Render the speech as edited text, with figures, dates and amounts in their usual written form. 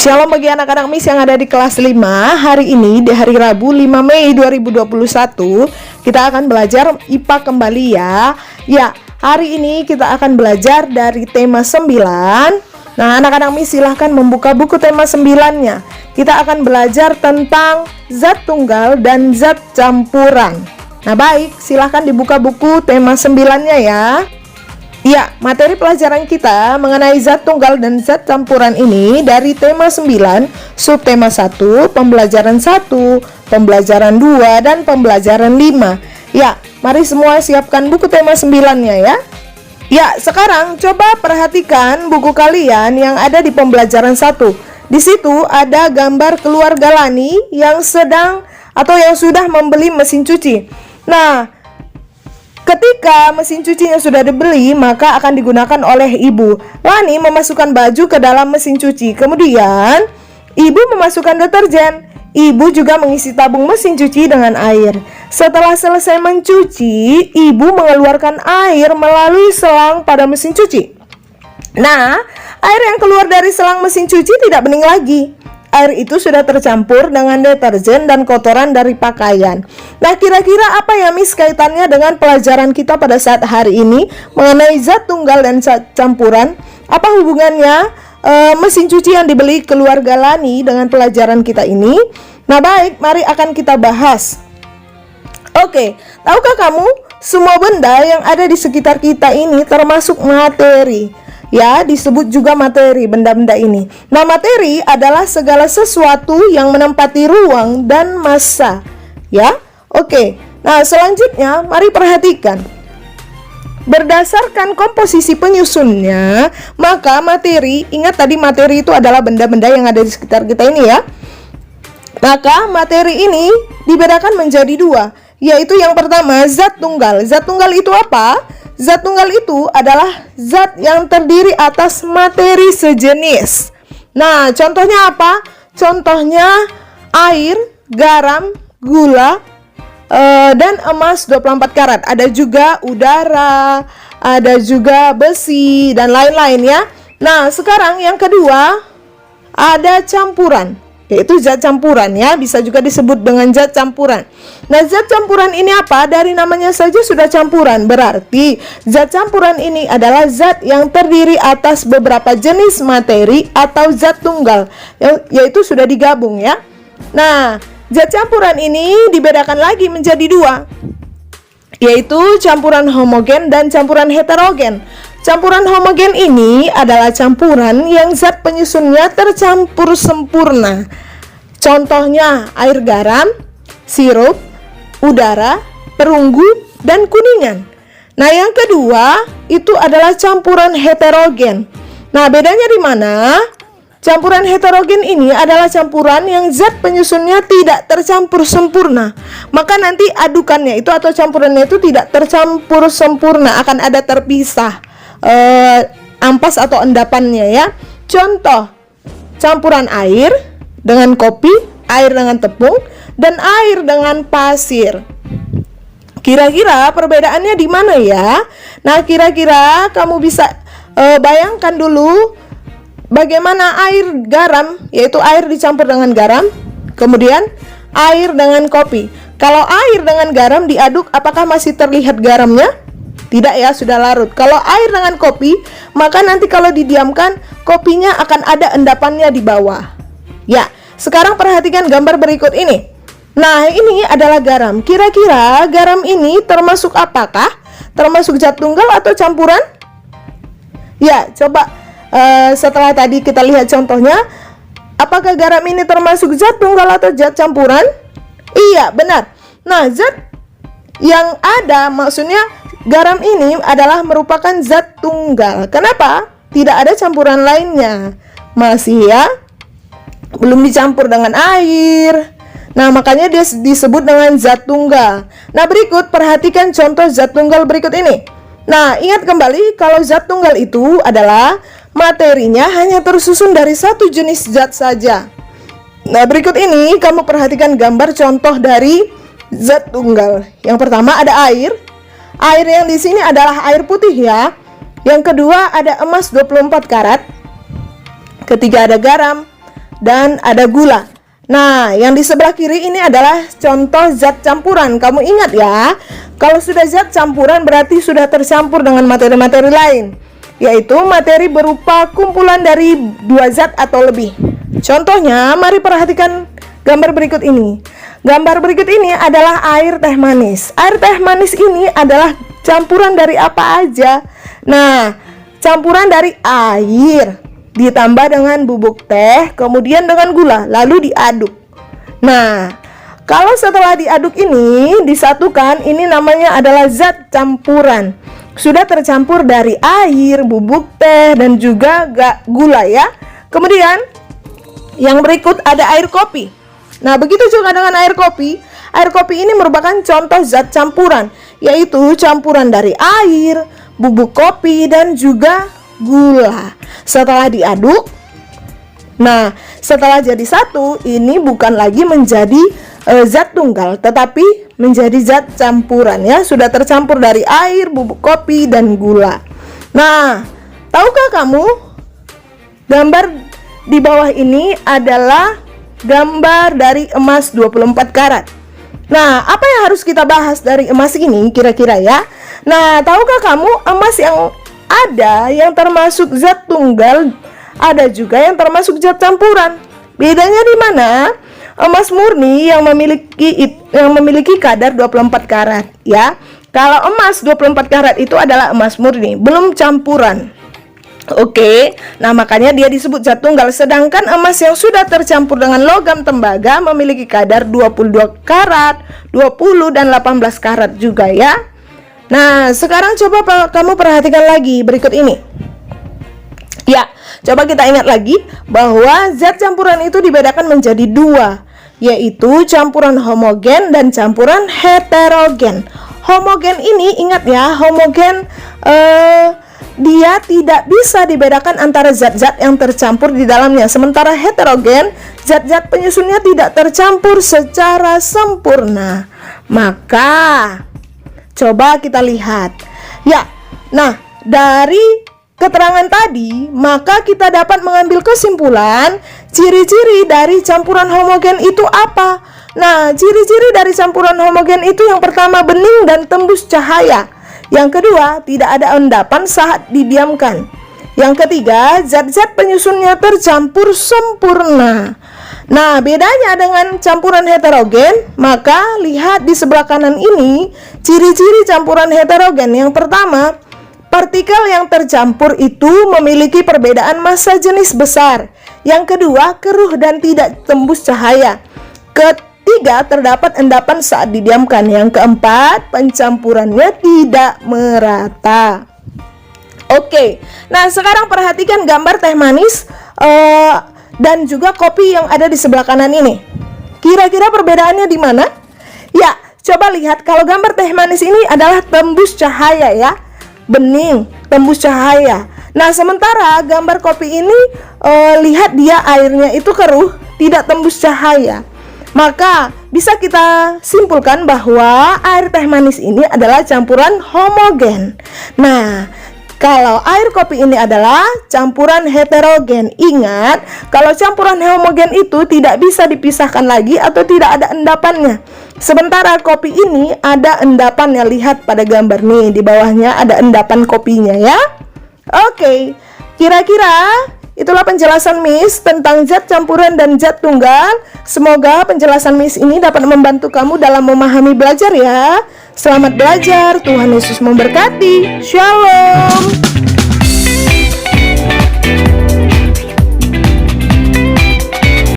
Shalom bagi anak-anak Miss yang ada di kelas 5. Hari ini di hari Rabu 5 Mei 2021 kita akan belajar IPA kembali ya. Ya, hari ini kita akan belajar dari tema 9. Nah, anak-anak Miss silahkan membuka buku tema 9-nya. Kita akan belajar tentang zat tunggal dan zat campuran. Nah, baik, silahkan dibuka buku tema 9-nya ya. Ya, materi pelajaran kita mengenai zat tunggal dan zat campuran ini dari tema 9, subtema 1, pembelajaran 1, pembelajaran 2, dan pembelajaran 5. Ya, mari semua siapkan buku tema 9-nya ya. Ya, sekarang coba perhatikan buku kalian yang ada di pembelajaran 1. Di situ ada gambar keluarga Lani yang sedang atau yang sudah membeli mesin cuci. Nah, ketika mesin cucinya sudah dibeli, maka akan digunakan oleh ibu. Lani memasukkan baju ke dalam mesin cuci. Kemudian, ibu memasukkan deterjen. Ibu juga mengisi tabung mesin cuci dengan air. Setelah selesai mencuci, ibu mengeluarkan air melalui selang pada mesin cuci. Nah, air yang keluar dari selang mesin cuci tidak bening lagi. Air itu sudah tercampur dengan deterjen dan kotoran dari pakaian. Nah, kira-kira apa ya Miss kaitannya dengan pelajaran kita pada saat hari ini mengenai zat tunggal dan zat campuran? Apa hubungannya mesin cuci yang dibeli keluarga Lani dengan pelajaran kita ini? Nah, baik, mari akan kita bahas. Oke, tahukah kamu semua benda yang ada di sekitar kita ini termasuk materi? Ya, disebut juga materi benda-benda ini. Nah, materi adalah segala sesuatu yang menempati ruang dan massa. Ya, oke. Nah, selanjutnya mari perhatikan. Berdasarkan komposisi penyusunnya, maka materi, ingat tadi materi itu adalah benda-benda yang ada di sekitar kita ini ya. Maka materi ini dibedakan menjadi dua, yaitu yang pertama zat tunggal. Zat tunggal itu apa? Zat tunggal itu adalah zat yang terdiri atas materi sejenis. Nah, contohnya apa? Contohnya air, garam, gula, dan emas 24 karat. Ada juga udara, ada juga besi, dan lain-lain ya. Nah, sekarang yang kedua ada campuran, yaitu zat campuran ya, bisa juga disebut dengan zat campuran. Nah, zat campuran ini apa? Dari namanya saja sudah campuran, berarti zat campuran ini adalah zat yang terdiri atas beberapa jenis materi atau zat tunggal, yaitu sudah digabung ya. Nah, zat campuran ini dibedakan lagi menjadi dua, yaitu campuran homogen dan campuran heterogen. Campuran homogen ini adalah campuran yang zat penyusunnya tercampur sempurna. Contohnya air garam, sirup, udara, perunggu, dan kuningan. Nah, yang kedua itu adalah campuran heterogen. Nah, bedanya di mana? Campuran heterogen ini adalah campuran yang zat penyusunnya tidak tercampur sempurna. Maka nanti adukannya itu atau campurannya itu tidak tercampur sempurna, akan ada terpisah ampas atau endapannya ya. Contoh, campuran air dengan kopi, air dengan tepung, dan air dengan pasir. Kira-kira perbedaannya di mana ya? Nah, kira-kira kamu bisa bayangkan dulu bagaimana air garam, yaitu air dicampur dengan garam, kemudian air dengan kopi. Kalau air dengan garam diaduk, apakah masih terlihat garamnya? Tidak ya, sudah larut. Kalau air dengan kopi, maka nanti kalau didiamkan, kopinya akan ada endapannya di bawah. Ya, sekarang perhatikan gambar berikut ini. Nah, ini adalah garam. Kira-kira garam ini termasuk apakah? Termasuk zat tunggal atau campuran? Ya, coba setelah tadi kita lihat contohnya, apakah garam ini termasuk zat tunggal atau zat campuran? Iya, benar. Nah, zat yang ada, maksudnya garam ini adalah merupakan zat tunggal. Kenapa? Tidak ada campuran lainnya. Masih ya, belum dicampur dengan air. Nah, makanya dia disebut dengan zat tunggal. Nah, berikut perhatikan contoh zat tunggal berikut ini. Nah, ingat kembali kalau zat tunggal itu adalah materinya hanya tersusun dari satu jenis zat saja. Nah, berikut ini kamu perhatikan gambar contoh dari zat tunggal. Yang pertama ada air. Air yang di sini adalah air putih ya. Yang kedua ada emas 24 karat. Ketiga ada garam. dan ada gula. Nah, yang di sebelah kiri ini adalah contoh zat campuran. Kamu ingat ya, kalau sudah zat campuran berarti sudah tercampur dengan materi-materi lain, yaitu materi berupa kumpulan dari dua zat atau lebih. Contohnya, mari perhatikan gambar berikut ini. Gambar berikut ini adalah air teh manis. Air teh manis ini adalah campuran dari apa aja? Nah, campuran dari air ditambah dengan bubuk teh, kemudian dengan gula, lalu diaduk. Nah, kalau setelah diaduk ini disatukan, ini namanya adalah zat campuran. Sudah tercampur dari air, bubuk teh, dan juga gula ya. Kemudian yang berikut ada air kopi. Nah, begitu juga dengan air kopi. Air kopi ini merupakan contoh zat campuran, yaitu campuran dari air, bubuk kopi, dan juga gula. Setelah diaduk, nah setelah jadi satu, ini bukan lagi menjadi zat tunggal, tetapi menjadi zat campuran ya. Sudah tercampur dari air, bubuk kopi, dan gula. Nah, tahukah kamu gambar di bawah ini adalah gambar dari emas 24 karat. Nah, apa yang harus kita bahas dari emas ini kira-kira ya? Nah, tahukah kamu emas yang ada yang termasuk zat tunggal, ada juga yang termasuk zat campuran. Bedanya di mana? Emas murni yang memiliki kadar 24 karat ya. Kalau emas 24 karat itu adalah emas murni, belum campuran. Oke, nah makanya dia disebut zat tunggal. Sedangkan emas yang sudah tercampur dengan logam tembaga memiliki kadar 22 karat, 20 dan 18 karat juga ya. Nah, sekarang coba kamu perhatikan lagi berikut ini. Ya, coba kita ingat lagi bahwa zat campuran itu dibedakan menjadi dua, yaitu campuran homogen dan campuran heterogen. Homogen ini ingat ya, homogen dia tidak bisa dibedakan antara zat-zat yang tercampur di dalamnya. Sementara heterogen, zat-zat penyusunnya tidak tercampur secara sempurna. Maka coba kita lihat. Ya, nah dari keterangan tadi, maka kita dapat mengambil kesimpulan ciri-ciri dari campuran homogen itu apa? Nah, ciri-ciri dari campuran homogen itu yang pertama bening dan tembus cahaya. Yang kedua, tidak ada endapan saat didiamkan. Yang ketiga, zat-zat penyusunnya tercampur sempurna. Nah, bedanya dengan campuran heterogen, maka lihat di sebelah kanan ini ciri-ciri campuran heterogen. Yang pertama, partikel yang tercampur itu memiliki perbedaan massa jenis besar. Yang kedua, keruh dan tidak tembus cahaya. Ketiga, terdapat endapan saat didiamkan. Yang keempat, pencampurannya tidak merata. Oke, nah sekarang perhatikan gambar teh manis dan juga kopi yang ada di sebelah kanan ini. Kira-kira perbedaannya di mana? Ya, coba lihat, kalau gambar teh manis ini adalah tembus cahaya ya, bening, tembus cahaya. Nah, sementara gambar kopi ini lihat dia airnya itu keruh, tidak tembus cahaya. Maka bisa kita simpulkan bahwa air teh manis ini adalah campuran homogen. Nah, kalau air kopi ini adalah campuran heterogen. Ingat, kalau campuran homogen itu tidak bisa dipisahkan lagi atau tidak ada endapannya. Sementara kopi ini ada endapannya. Lihat pada gambar nih, di bawahnya ada endapan kopinya ya. Oke, kira-kira itulah penjelasan Miss tentang zat campuran dan zat tunggal. Semoga penjelasan Miss ini dapat membantu kamu dalam memahami belajar ya. Selamat belajar, Tuhan Yesus memberkati. Shalom.